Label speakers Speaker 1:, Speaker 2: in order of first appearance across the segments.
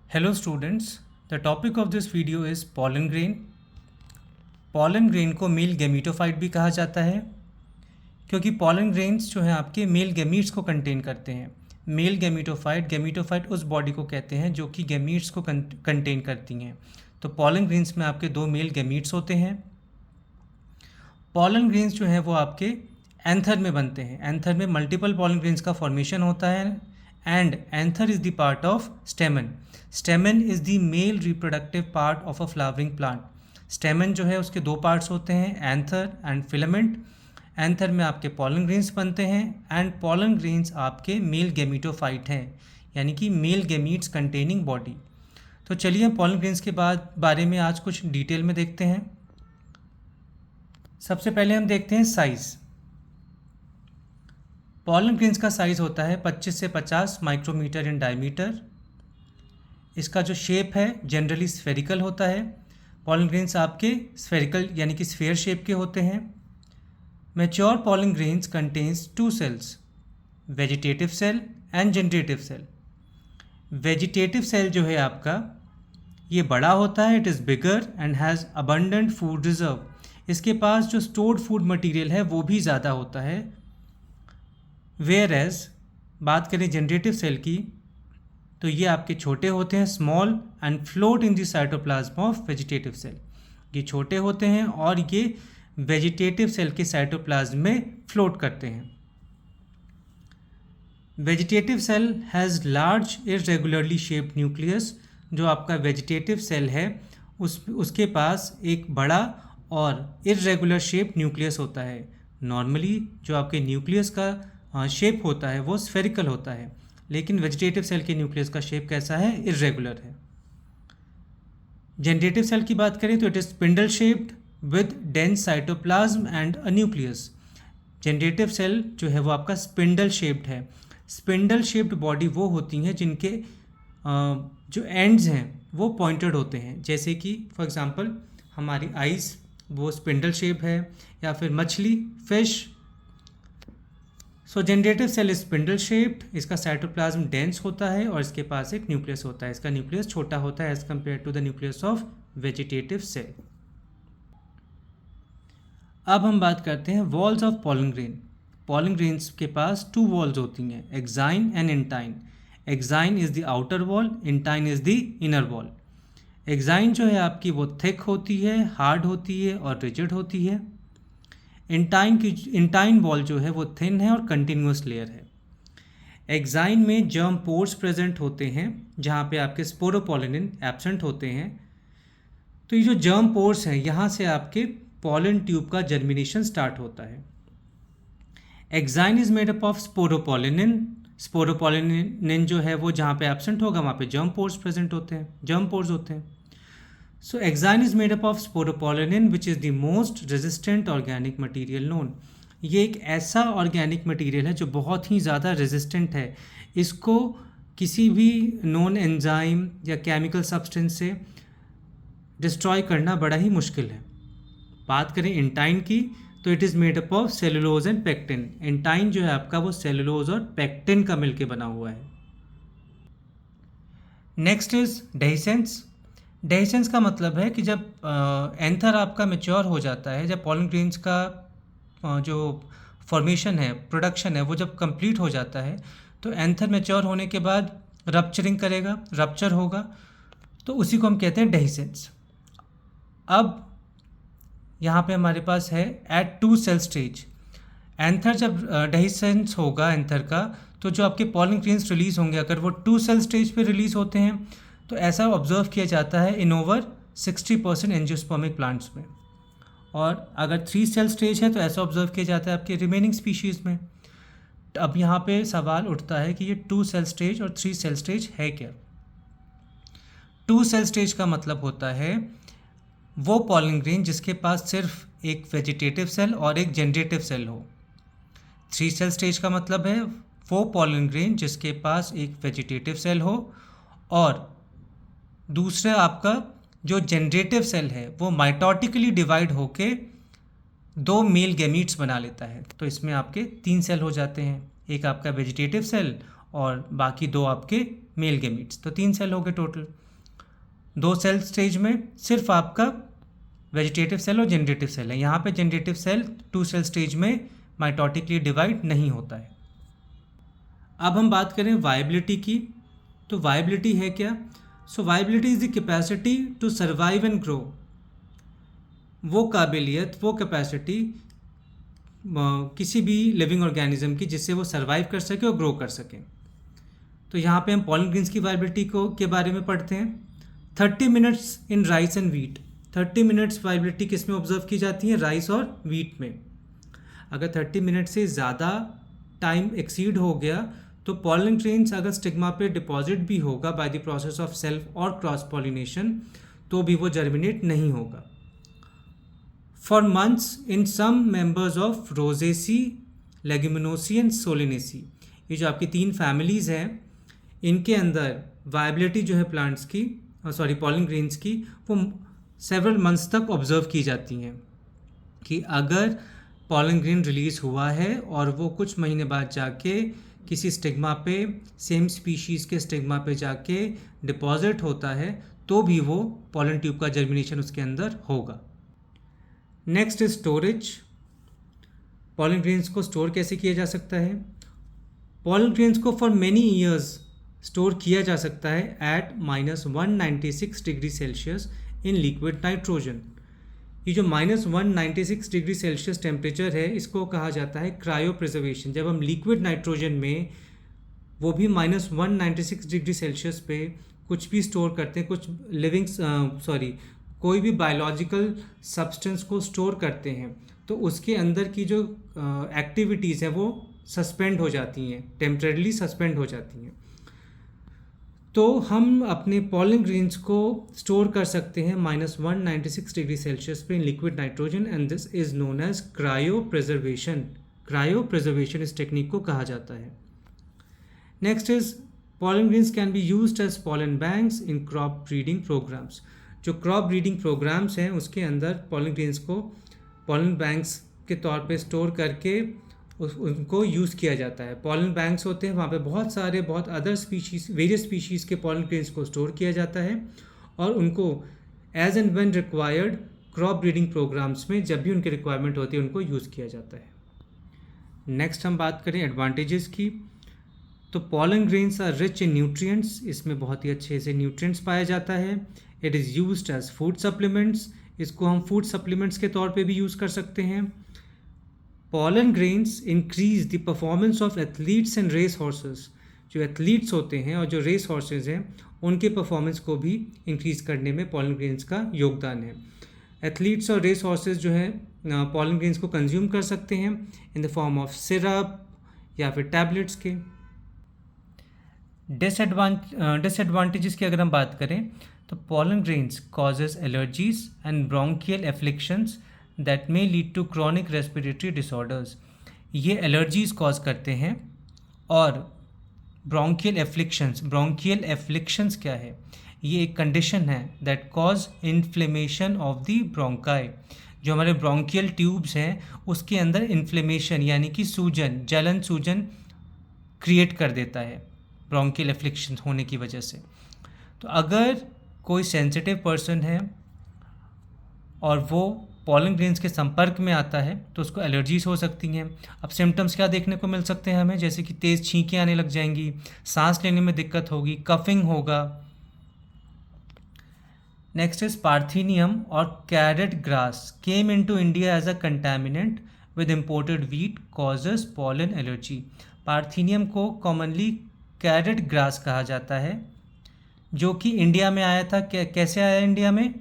Speaker 1: Hello students, the topic of this video is pollen grain. Pollen grain को mail gametophyte भी कहा जाता है क्योंकि pollen grains जो हैं आपके मेल गैमीट्स को कंटेन करते हैं. मेल गैमीटोफाइट उस बॉडी को कहते हैं जो कि गैमीट्स को कंटेन करती हैं. तो pollen grains में आपके दो मेल गैमीट्स होते हैं. pollen grains जो हैं वो आपके एंथर में बनते हैं. एंथर में मल्टीपल pollen grains का फॉर्मेशन होता है and anther is the part of स्टेमन. स्टेमन is the male reproductive part of a flowering plant. स्टेमन जो है उसके दो पार्ट्स होते हैं, एंथर एंड फिलामेंट. एंथर में आपके पॉलन ग्रेन्स बनते हैं एंड पॉलन ग्रेन्स आपके मेल गैमीटोफाइट हैं, यानी कि मेल गैमीट्स कंटेनिंग बॉडी. तो चलिए हम पॉलन ग्रेन्स के बारे में आज कुछ डिटेल में देखते हैं. सबसे पहले हम देखते हैं साइज़. पॉलन ग्रेन्स का साइज़ होता है 25 से 50 माइक्रोमीटर इन डायमीटर. इसका जो शेप है जनरली स्फेरिकल होता है. पॉलन ग्रेन्स आपके स्फेरिकल यानी कि स्फेयर शेप के होते हैं. Mature pollen grains contains two cells, vegetative cell and generative cell. Vegetative cell जो है आपका ये बड़ा होता है, it is bigger and has abundant food reserve. इसके पास जो स्टोर्ड फूड मटेरियल है वो भी ज़्यादा होता है. वेयर एज बात करें जनरेटिव सेल की तो ये आपके छोटे होते हैं, small and float in the cytoplasm of vegetative cell. ये छोटे होते हैं और ये वेजिटेटिव सेल के साइटोप्लाज्म में फ्लोट करते हैं. Vegetative cell has large irregularly shaped nucleus. जो आपका वेजिटेटिव सेल है उसके पास एक बड़ा और इरेगुलर शेप न्यूक्लियस होता है. नॉर्मली जो आपके न्यूक्लियस का शेप होता है वो स्फेरिकल होता है, लेकिन वेजिटेटिव सेल के न्यूक्लियस का शेप कैसा है, इरेगुलर है. जनरेटिव सेल की बात करें तो it is spindle shaped with dense cytoplasm and a nucleus. Generative cell जो है वो आपका स्पिंडल शेप्ड है. स्पिंडल शेप्ड बॉडी वो होती हैं जिनके जो एंड्स हैं वो पॉइंटेड होते हैं, जैसे कि फॉर एग्जांपल हमारी आइज़ वो स्पिंडल शेप है, या फिर मछली fish. So generative cell is spindle shaped. इसका साइटोप्लाज्म डेंस होता है और इसके पास एक न्यूक्लियस होता है. इसका न्यूक्लियस छोटा होता है as compare to the nucleus of vegetative cell. अब हम बात करते हैं walls of pollen grain. Pollen grains के पास टू वॉल्स होती हैं, exine and intine. Exine is the outer wall, intine is the inner wall. Exine जो है आपकी वो थिक होती है, हार्ड होती है और रिजिड होती है. इंटाइन वॉल जो है वो थिन है और कंटिन्यूस लेयर है. एक्साइन में जर्म पोर्स प्रेजेंट होते हैं जहाँ पे आपके स्पोरोपोलिन एब्सेंट होते हैं. तो ये जो जर्म पोर्स हैं यहाँ से आपके पॉलन ट्यूब का जर्मिनेशन स्टार्ट होता है. Exine is made up of sporopollenin. Sporopollenin जो है वो जहाँ पे एब्सेंट होगा वहाँ पे जर्म पोर्स प्रेजेंट होते हैं, जर्म पोर्स होते हैं. So exine is made up of sporopollenin which is the most resistant organic material known. ये एक ऐसा ऑर्गेनिक मटेरियल है जो बहुत ही ज़्यादा रेजिस्टेंट है. इसको किसी भी नॉन एंजाइम या केमिकल सब्सटेंस से डिस्ट्रॉय करना बड़ा ही मुश्किल है. बात करें इंटाइन की तो it is made up of cellulose and pectin. Intine जो है आपका वो सेलुलोज और पेक्टिन का मिलके बना हुआ है. Next is dehiscence. डेहिसेंस का मतलब है कि जब एंथर आपका मैच्योर हो जाता है, जब पॉलन ग्रेन्स का जो फॉर्मेशन है, प्रोडक्शन है, वो जब कंप्लीट हो जाता है तो एंथर मैच्योर होने के बाद रप्चरिंग करेगा, रप्चर होगा, तो उसी को हम कहते हैं डेहिसेंस. अब यहाँ पे हमारे पास है at two cell stage. Anther जब डेहिसेंस होगा एंथर का, तो जो आपके पॉलन ग्रेन्स रिलीज़ होंगे अगर वो टू सेल स्टेज पे रिलीज़ होते हैं तो ऐसा ऑब्जर्व किया जाता है इन ओवर 60% एंजियोस्पर्मिक प्लांट्स में. और अगर 3 सेल स्टेज है तो ऐसा ऑब्जर्व किया जाता है आपके रिमेनिंग स्पीशीज़ में. अब यहाँ पे सवाल उठता है कि ये 2 सेल स्टेज और 3 सेल स्टेज है क्या. 2 सेल स्टेज का मतलब होता है वो पॉलन ग्रेन जिसके पास सिर्फ एक वेजिटेटिव सेल और एक जनरेटिव सेल हो. 3 सेल स्टेज का मतलब है वो पॉलन ग्रेन जिसके पास एक वेजिटेटिव सेल हो और दूसरा आपका जो जनरेटिव सेल है वो माइटोटिकली डिवाइड होके 2 मेल गैमीट्स बना लेता है. तो इसमें आपके 3 सेल हो जाते हैं, एक आपका वेजिटेटिव सेल और बाकी 2 आपके मेल गेमीट्स, तो 3 सेल हो गए टोटल। 2 सेल स्टेज में सिर्फ आपका वेजिटेटिव सेल और जनरेटिव सेल है। यहाँ पे जनरेटिव सेल 2 सेल स्टेज में माइटोटिकली डिवाइड नहीं होता है। अब हम बात करें वायबिलिटी की, तो वायबिलिटी है क्या? So viability is the capacity to survive and grow. वो काबिलियत, वो कैपेसिटी किसी भी लिविंग ऑर्गेनिज्म की जिससे वो सर्वाइव कर सके और ग्रो कर सके। तो यहाँ पे हम पॉलन ग्रेन्स की वायबिलिटी को के बारे में पढ़ते हैं। 30 minutes in rice and wheat. 30 minutes viability किस में ऑब्जर्व की जाती है? राइस और वीट में। अगर 30 मिनट से ज़्यादा टाइम एक्सीड हो गया तो पॉलन ग्रेन्स अगर स्टिग्मा पे डिपॉजिट भी होगा by the process of self और क्रॉस पॉलिनेशन तो भी वो जर्मिनेट नहीं होगा। For months in some members of Rosaceae, Leguminosae and Solanaceae, ये जो आपकी 3 फैमिलीज़ हैं, इनके अंदर वायबिलिटी जो है प्लांट्स की, पॉलन ग्रेन्स की, वो सेवरल मंथ्स तक ऑब्जर्व की जाती हैं कि अगर पॉलन ग्रेन रिलीज़ हुआ है और वो कुछ महीने बाद जाके किसी स्टिग्मा पे, सेम स्पीशीज़ के स्टिग्मा पे जाके डिपॉजिट होता है तो भी वो पॉलन ट्यूब का जर्मिनेशन उसके अंदर होगा। Next is storage. Pollen grains को स्टोर कैसे किया जा सकता है? पॉलन ग्रेन्स को फॉर मेनी ईयर्स स्टोर किया जा सकता है at -196 degree Celsius in liquid nitrogen. ये जो -196 डिग्री सेल्सियस टेम्परेचर है, इसको कहा जाता है क्रायो प्रिजर्वेशन। जब हम लिक्विड नाइट्रोजन में, वो भी -196 डिग्री सेल्सियस पे कुछ भी स्टोर करते हैं, कुछ कोई भी बायोलॉजिकल सब्सटेंस को स्टोर करते हैं, तो उसके अंदर की जो एक्टिविटीज़ हैं वो सस्पेंड हो जाती हैं, टेम्परेरीली सस्पेंड हो जाती हैं। तो हम अपने पॉलन ग्रेन्स को स्टोर कर सकते हैं -196 डिग्री सेल्सियस पे in liquid nitrogen, and this is known as cryopreservation. Cryopreservation इस टेक्निक को कहा जाता है। Next is pollen grains can be used as pollen banks in crop breeding programs. जो क्रॉप ब्रीडिंग प्रोग्राम्स हैं उसके अंदर पॉलन ग्रेन्स को पॉलन बैंक्स के तौर पे स्टोर करके उनको यूज़ किया जाता है। पॉलन बैंक्स होते हैं, वहाँ पे बहुत अदर स्पीशीज़, वेरियस स्पीशीज़ के पॉलन ग्रेन्स को स्टोर किया जाता है और उनको as and when required crop breeding programs में जब भी उनकी रिक्वायरमेंट होती है उनको यूज़ किया जाता है। नेक्स्ट हम बात करें एडवांटेजेस की, तो pollen grains are rich in nutrients. इसमें बहुत ही अच्छे से न्यूट्रिएंट्स पाया जाता है। It is used as food supplements. इसको हम फूड सप्लीमेंट्स के तौर पे भी यूज़ कर सकते हैं। Pollen grains increase the performance of athletes and race horses. जो एथलीट्स होते हैं और जो रेस हॉर्सेस हैं उनके परफॉर्मेंस को भी इंक्रीज़ करने में पॉलन ग्रेन्स का योगदान है। एथलीट्स और रेस हॉर्सेस जो है पॉलन ग्रेन्स को कंज्यूम कर सकते हैं in the form of syrup या फिर टैबलेट्स के। डिसएडवांटेजेस की अगर हम बात करें तो pollen grains causes allergies and bronchial afflictions that may lead to chronic respiratory disorders. ये एलर्जीज कॉज करते हैं और ब्रोंकियल एफ्लिक्शंस क्या है? ये एक कंडीशन है that cause inflammation of the bronchi. जो हमारे ब्रोंकियल ट्यूब्स हैं उसके अंदर इन्फ्लेमेशन यानी कि सूजन, जलन सूजन क्रिएट कर देता है ब्रोंकियल एफ्लिक्शन होने की वजह से। तो अगर कोई सेंसिटिव पर्सन है और वो पॉलन ग्रेन्स के संपर्क में आता है तो उसको एलर्जीज हो सकती हैं। अब सिम्टम्स क्या देखने को मिल सकते हैं हमें? जैसे कि तेज़ छींकें आने लग जाएंगी, सांस लेने में दिक्कत होगी, कफिंग होगा। नेक्स्ट इज पार्थेनियम और carrot grass came into India as a contaminant with imported wheat causes pollen allergy. Parthenium को कॉमनली कैरेट ग्रास कहा जाता है जो कि इंडिया में आया था। कैसे आया इंडिया में?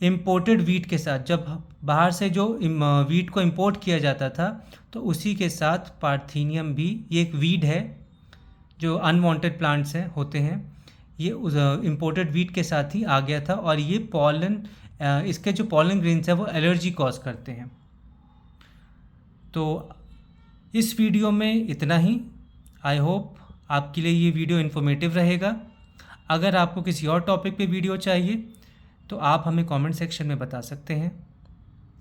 Speaker 1: इम्पोर्टेड वीट के साथ। जब बाहर से जो वीट को इंपोर्ट किया जाता था तो उसी के साथ पार्थेनियम भी, ये एक वीड है जो अनवांटेड प्लांट्स हैं होते हैं, ये इम्पोर्टेड वीट के साथ ही आ गया था और ये इसके जो पॉलन ग्रेन्स है वो एलर्जी कॉज करते हैं। तो इस वीडियो में इतना ही। आई होप आपके लिए ये वीडियो इन्फॉर्मेटिव रहेगा। अगर आपको किसी और टॉपिक पे वीडियो चाहिए तो आप हमें कमेंट सेक्शन में बता सकते हैं।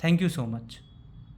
Speaker 1: Thank you so much.